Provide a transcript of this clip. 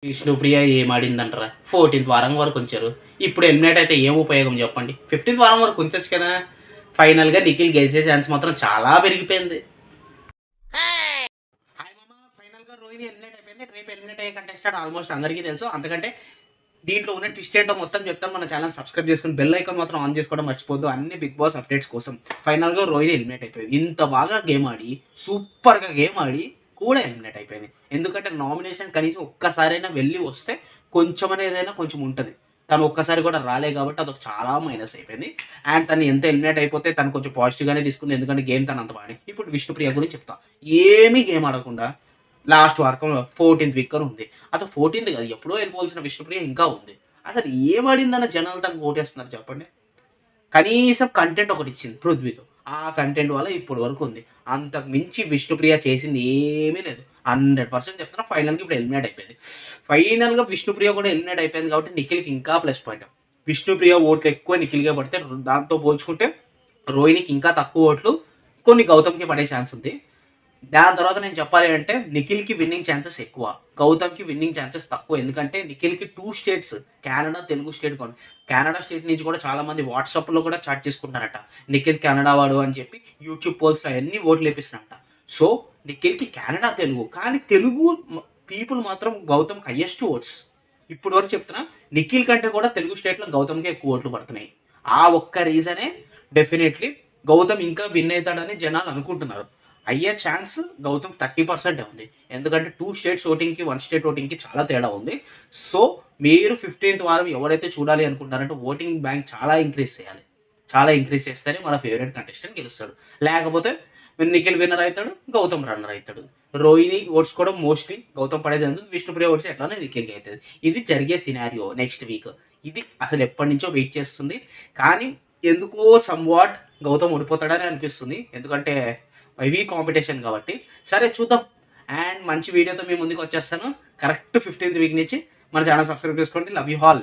విష్ణుప్రియ ఏం ఆడిందంటారా? 14th వారం వరకు ఉంచారు. ఇప్పుడు ఎలిమినేట్ అయితే ఏం ఉపయోగం చెప్పండి? 15th వారం వరకు ఉంచొచ్చు కదా! ఫైనల్‌గా నిఖిల్ గెలిచే ఛాన్స్ మాత్రం చాలా పెరిగిపోయింది. హాయ్ మామ, ఫైనల్‌గా రోహిణి ఎలిమినేట్ అయిపోయింది. రేపు ఎలిమినేట్ అయ్యే కంటెస్టెంట్ ఆల్మోస్ట్ అందరికీ తెలుసు. అంతకంటే దీంట్లో ఉన్న ట్విస్ట్ ఏంటో మొత్తం చెప్తాను. మన ఛానల్ సబ్స్క్రైబ్ చేసుకొని బెల్ ఐకాన్ మాత్రం ఆన్ చేసుకోవడం మర్చిపోద్దు. అన్ని బిగ్ బాస్ అప్డేట్స్ కోసం. ఫైనల్‌గా రోహిణి ఎలిమినేట్ అయిపోయింది. ఇంత బాగా గేమ్ ఆడి, సూపర్‌గా గేమ్ ఆడి కూడా ఎలిమినేట్ అయిపోయింది. ఎందుకంటే నామినేషన్ కనీసం ఒక్కసారైనా వెళ్ళి వస్తే కొంచెం అనేదైనా కొంచెం ఉంటది. తను ఒక్కసారి కూడా రాలే కాబట్టి అదొక చాలా మైనస్ అయిపోయింది. అండ్ తను ఎంత ఎలిమినేట్ అయిపోతే తను కొంచెం పాజిటివ్‌గానే తీసుకుంది. ఎందుకంటే గేమ్ తను అంత బాగా ఇప్పుడు విష్ణుప్రియ గురించి చెప్తా. ఏమీ గేమ్ ఆడకుండా లాస్ట్ వరకు 14th వీక్ అని ఉంది. అసలు 14th కాదు, ఎప్పుడో వెళ్ళిపోవాల్సిన విష్ణుప్రియ ఇంకా ఉంది. అసలు ఏం ఆడిందన్న జనాలు తనకు ఓటేస్తున్నారు చెప్పండి? కనీసం కంటెంట్ ఒకటి ఇచ్చింది పృథ్వీతో. ఆ కంటెంట్ వల్ల ఇప్పటి వరకు ఉంది. అంతకు మించి విష్ణుప్రియ చేసింది ఏమీ లేదు. 100% చెప్తున్నా, ఫైనల్‌గా ఇప్పుడు ఎలిమినేట్ అయిపోయింది. ఫైనల్‌గా విష్ణుప్రియ కూడా ఎలిమినేట్ అయిపోయింది కాబట్టి నిఖిల్‌కి ఇంకా ప్లస్ పాయింట్. విష్ణుప్రియ ఓట్లు ఎక్కువ నిఖిల్‌కే పడితే దాంతో పోల్చుకుంటే రోహిణికి ఇంకా తక్కువ ఓట్లు కొన్ని గౌతమ్‌కి పడే ఛాన్స్ ఉంది. దాని తర్వాత నేను చెప్పాలి అంటే నిఖిల్‌కి విన్నింగ్ ఛాన్సెస్ ఎక్కువ. గౌతమ్‌కి విన్నింగ్ ఛాన్సెస్ తక్కువ. ఎందుకంటే నిఖిల్‌కి 2 states, Canada, Telugu state Canada state నుంచి కూడా చాలామంది వాట్సాప్‌లో కూడా చాట్ చేసుకుంటున్నారట. నిఖిల్ కెనడా వాడు అని చెప్పి యూట్యూబ్ పోల్స్‌లో అయన్నీ ఓట్లు ఏపిస్తున్నారట. సో, నిఖిల్‌కి కెనడా తెలుగు. కానీ తెలుగు పీపుల్ మాత్రం గౌతమ్‌కి హైయెస్ట్ ఓట్స్. ఇప్పటి వరకు చెప్తున్నా, నిఖిల్ కంటే కూడా తెలుగు స్టేట్‌లో గౌతమ్‌కే ఎక్కువ ఓట్లు పడుతున్నాయి. ఆ ఒక్క రీజనే డెఫినెట్‌లీ గౌతమ్ ఇంకా విన్ అయితాడని జనాలు అనుకుంటున్నారు. అయ్యే ఛాన్స్ గౌతమ్ 30% ఉంది. ఎందుకంటే 2 స్టేట్స్ ఓటింగ్‌కి, 1 స్టేట్ ఓటింగ్‌కి చాలా తేడా ఉంది. సో, మీరు 15th వారం ఎవరైతే చూడాలి అనుకుంటున్నారంటే ఓటింగ్ బ్యాంక్ చాలా ఇంక్రీజ్ చేయాలి. చాలా ఇంక్రీజ్ చేస్తేనే మన ఫేవరెట్ కంటెస్టెంట్ గెలుస్తాడు. లేకపోతే నిఖిల్ విన్నర్ అయితాడు, గౌతమ్ రన్నర్ అయితాడు. రోహిణి ఓట్స్ కూడా మోస్ట్‌లీ గౌతమ్ పడేది ఉంటుంది. విష్ణుప్రియ ఓట్స్ ఎట్లానో నిఖిల్‌కి అయితది. ఇది జరిగే సినారియో నెక్స్ట్ వీక్. ఇది అసలు ఎప్పటినుంచో వెయిట్ చేస్తుంది. కానీ ఎందుకో సమ్‌వాట్ గౌతమ్ ఓడిపోతాడని అనిపిస్తుంది. ఎందుకంటే హెవీ కాంపిటీషన్ కాబట్టి. సరే చూద్దాం. అండ్ మంచి వీడియోతో మీ ముందుకు వచ్చేస్తాను. కరెక్ట్ 15th వీక్ నుంచి మన ఛానల్ సబ్స్క్రైబ్ చేసుకోండి. Love you all.